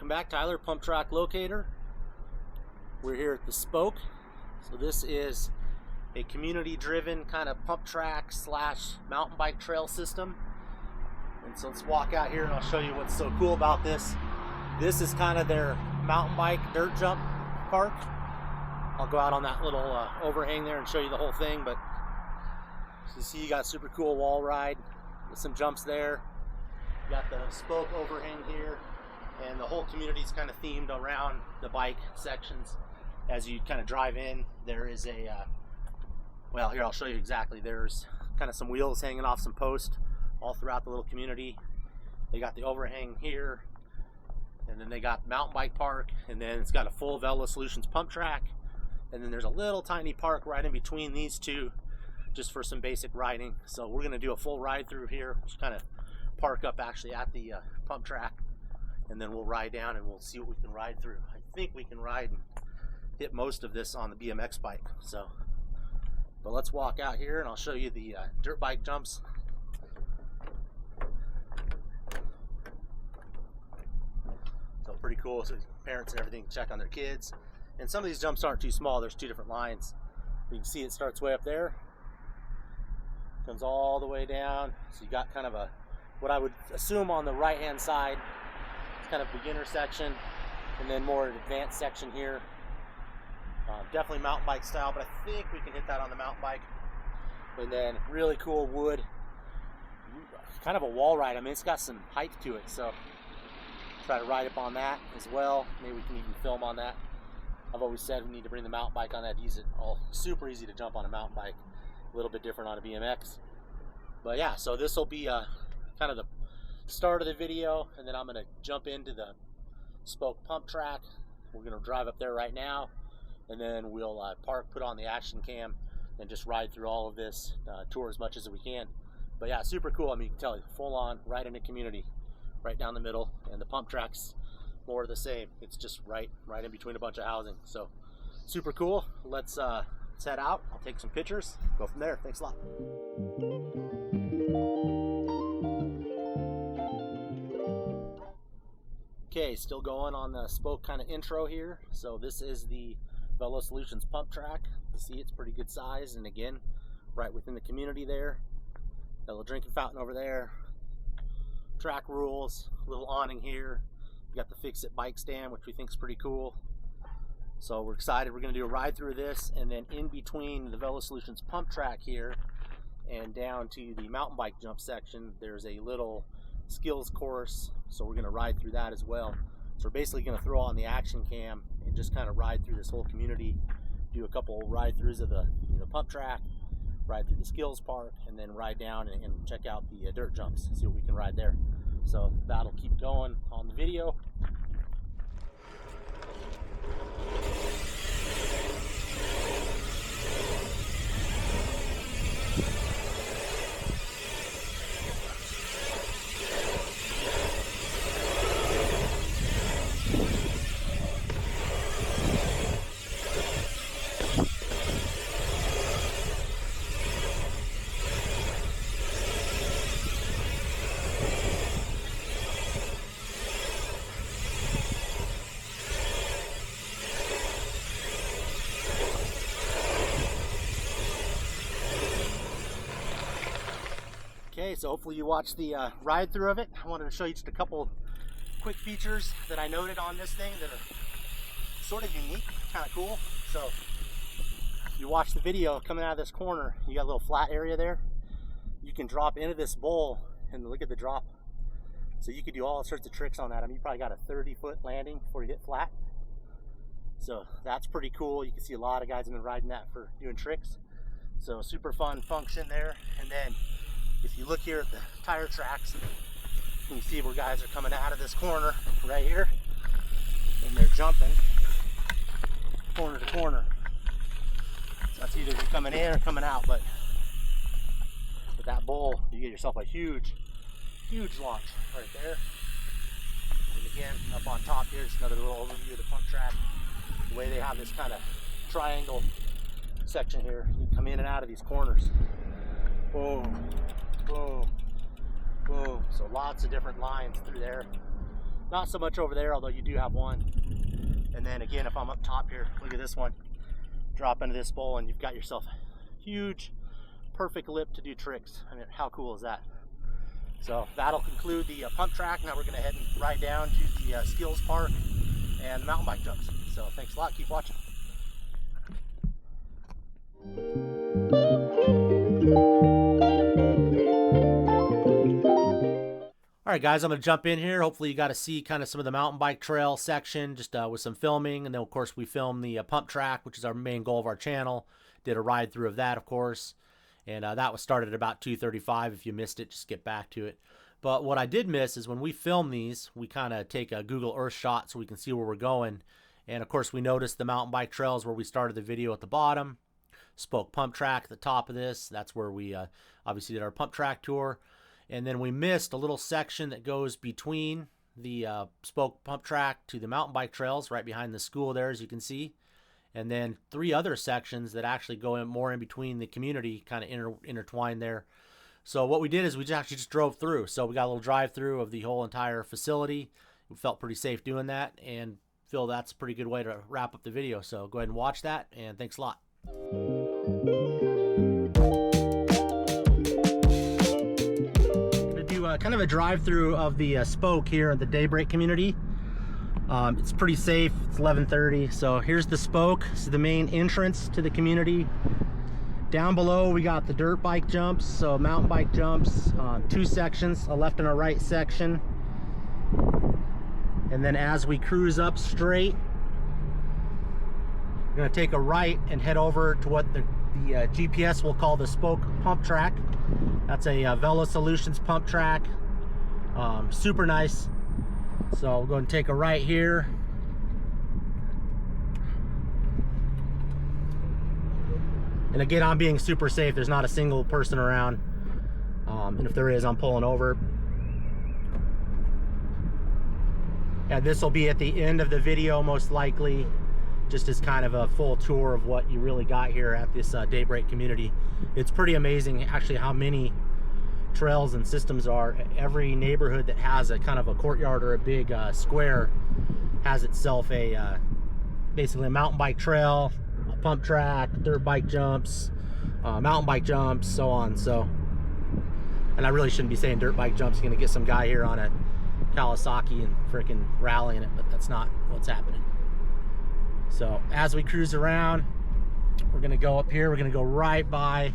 Welcome back, Tyler, Pump Track Locator. We're here at the Spoke. So this is a community-driven kind of pump track / mountain bike trail system. And so let's walk out here and I'll show you what's so cool about this. This is kind of their mountain bike dirt jump park. I'll go out on that little overhang there and show you the whole thing. But you see, you got a super cool wall ride with some jumps there. You got the Spoke overhang here. And the whole community is kind of themed around the bike sections. As you kind of drive in, there is a, well, here I'll show you exactly. There's kind of some wheels hanging off some posts all throughout the little community. They got the overhang here, and then they got mountain bike park, and then it's got a full Vela Solutions pump track, and then there's a little tiny park right in between these two, just for some basic riding. So we're gonna do a full ride through here. Just kind of park up actually at the pump track. And then we'll ride down and we'll see what we can ride through. I think we can ride and hit most of this on the BMX bike. So, but let's walk out here and I'll show you the dirt bike jumps. So pretty cool. So parents and everything check on their kids. And some of these jumps aren't too small. There's two different lines. You can see it starts way up there, comes all the way down. So you got kind of a, what I would assume on the right hand side, kind of beginner section, and then more advanced section here. Definitely mountain bike style, but I think we can hit that on the mountain bike. And then really cool wood, kind of a wall ride. I mean, it's got some height to it, so try to ride up on that as well. Maybe we can even film on that. I've always said we need to bring the mountain bike on that. Use it all super easy to jump on a mountain bike. A little bit different on a BMX. But yeah, so this will be kind of the start of the video, and then I'm going to jump into the Spoke pump track. We're going to drive up there right now, and then we'll park, put on the action cam, and just ride through all of this, tour as much as we can. But yeah, super cool. I mean, you can tell, full on, right in the community, right down the middle, and the pump track's more of the same. It's just right in between a bunch of housing. So super cool. Let's head out. I'll take some pictures, go from there. Thanks a lot. Okay, still going on the Spoke kind of intro here. So this is the Vela Solutions pump track. You see it's pretty good size, and again, right within the community there. Got a little drinking fountain over there. Track rules, a little awning here. We got the Fix-It bike stand, which we think is pretty cool. So we're excited. We're going to do a ride through this, and then in between the Vela Solutions pump track here and down to the mountain bike jump section, there's a little skills course, so we're going to ride through that as well. So we're basically going to throw on the action cam and just kind of ride through this whole community, do a couple ride throughs of the pump track, ride through the skills park, and then ride down and check out the dirt jumps, see what we can ride there. So that'll keep going on the video. Okay, so hopefully you watched the ride through of it. I wanted to show you just a couple quick features that I noted on this thing that are sort of unique, kind of cool. So you watch the video coming out of this corner, you got a little flat area there. You can drop into this bowl and look at the drop. So you could do all sorts of tricks on that. I mean, you probably got a 30-foot landing before you hit flat. So that's pretty cool. You can see a lot of guys have been riding that for doing tricks. So super fun function there. And then if you look here at the tire tracks, you can see where guys are coming out of this corner right here, and they're jumping corner to corner. So that's either coming in or coming out, but with that bowl, you get yourself a huge launch right there. And again, up on top here, just another little overview of the pump track. The way they have this kind of triangle section here, you come in and out of these corners. Boom, boom, boom. So lots of different lines through there. Not so much over there, although you do have one. And then again, if I'm up top here, look at this one. Drop into this bowl and you've got yourself a huge, perfect lip to do tricks. I mean, how cool is that? So that'll conclude the pump track. Now we're going to head and ride down to the skills park and the mountain bike jumps. So thanks a lot. Keep watching. All right, guys, I'm going to jump in here. Hopefully you got to see kind of some of the mountain bike trail section, just with some filming. And then, of course, we filmed the pump track, which is our main goal of our channel. Did a ride through of that, of course. And that was started at about 2:35. If you missed it, just get back to it. But what I did miss is when we film these, we kind of take a Google Earth shot so we can see where we're going. And, of course, we noticed the mountain bike trails where we started the video at the bottom. Spoke pump track at the top of this. That's where we obviously did our pump track tour. And then we missed a little section that goes between the spoke pump track to the mountain bike trails right behind the school there, as you can see. And then 3 other sections that actually go in more in between the community, kind of intertwined there. So what we did is we actually just drove through. So we got a little drive through of the whole entire facility. We felt pretty safe doing that and feel that's a pretty good way to wrap up the video. So go ahead and watch that, and thanks a lot. Kind of a drive-through of the spoke here at the Daybreak community. It's pretty safe. It's 11:30, so here's the spoke. This is the main entrance to the community. Down below we got the dirt bike jumps, so mountain bike jumps, 2 sections, a left and a right section. And then as we cruise up straight, we're going to take a right and head over to what the GPS will call the spoke pump track. That's a Vela Solutions pump track. Super nice. So we'll go and take a right here. And again, I'm being super safe. There's not a single person around. And if there is, I'm pulling over. And this will be at the end of the video, most likely, just as kind of a full tour of what you really got here at this Daybreak community. It's pretty amazing actually how many trails and systems are. Every neighborhood that has a kind of a courtyard or a big square has itself a basically a mountain bike trail, a pump track, dirt bike jumps, mountain bike jumps, so on. So, and I really shouldn't be saying dirt bike jumps. You're gonna get some guy here on a Kawasaki and freaking rallying it, but that's not what's happening. So as we cruise around, we're gonna go up here. We're gonna go right by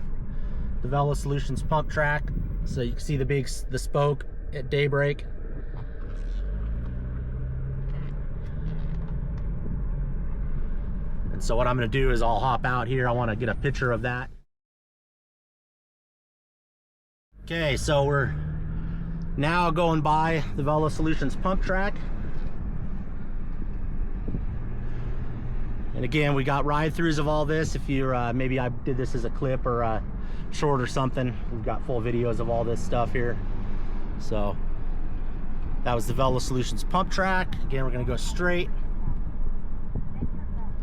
the Vela Solutions pump track. So you can see the spoke at Daybreak. And so what I'm gonna do is I'll hop out here. I wanna get a picture of that. Okay, so we're now going by the Vela Solutions pump track. And again, we got ride-throughs of all this. If you're, maybe I did this as a clip or a short or something. We've got full videos of all this stuff here. So that was the Vela Solutions pump track. Again, we're gonna go straight.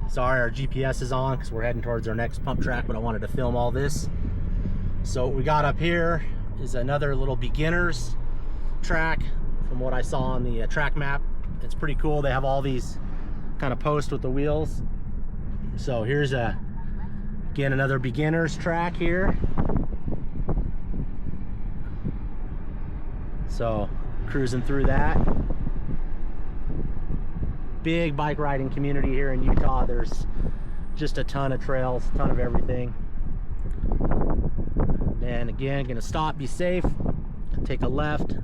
Sorry, our GPS is on because we're heading towards our next pump track, but I wanted to film all this. So what we got up here is another little beginners track from what I saw on the track map. It's pretty cool. They have all these kind of posts with the wheels. So here's again another beginners track here. So cruising through that. Big bike riding community here in Utah. There's just a ton of trails, a ton of everything. And again, gonna stop, be safe, take a left.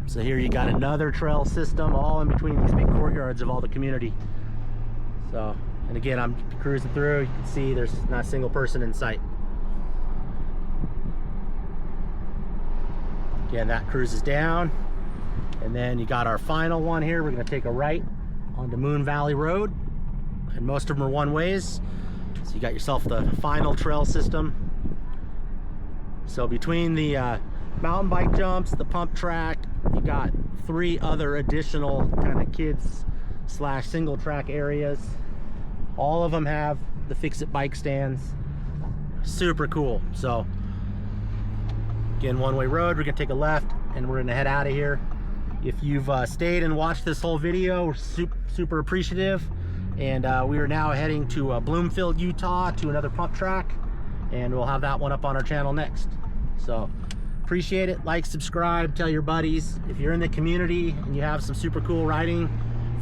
So here you got another trail system all in between these big courtyards of all the community. So, and again, I'm cruising through. You can see there's not a single person in sight. Again, that cruises down. And then you got our final one here. We're gonna take a right onto Moon Valley Road. And most of them are one ways. So you got yourself the final trail system. So between the mountain bike jumps, the pump track, you got 3 other additional kind of kids / single track areas. All of them have the fix-it bike stands. Super cool. So again, one-way road. We're gonna take a left and we're gonna head out of here. If you've stayed and watched this whole video, we're super appreciative. And we are now heading to Bloomfield, Utah, to another pump track, and we'll have that one up on our channel next. So appreciate it. Like, subscribe, tell your buddies. If you're in the community and you have some super cool riding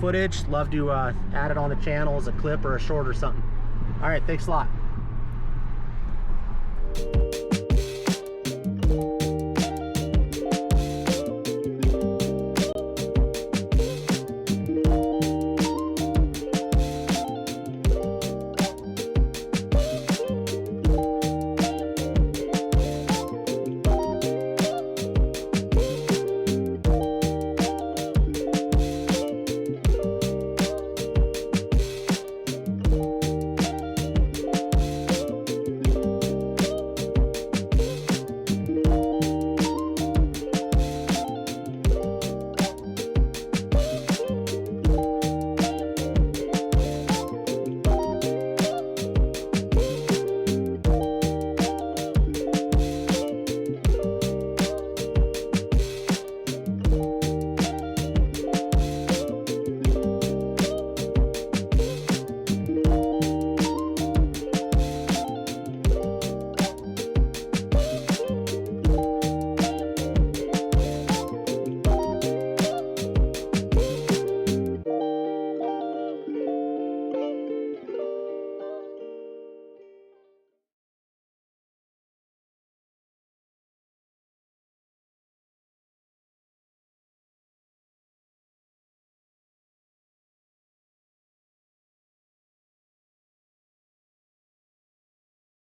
footage, love to add it on the channel as a clip or a short or something. All right, thanks a lot.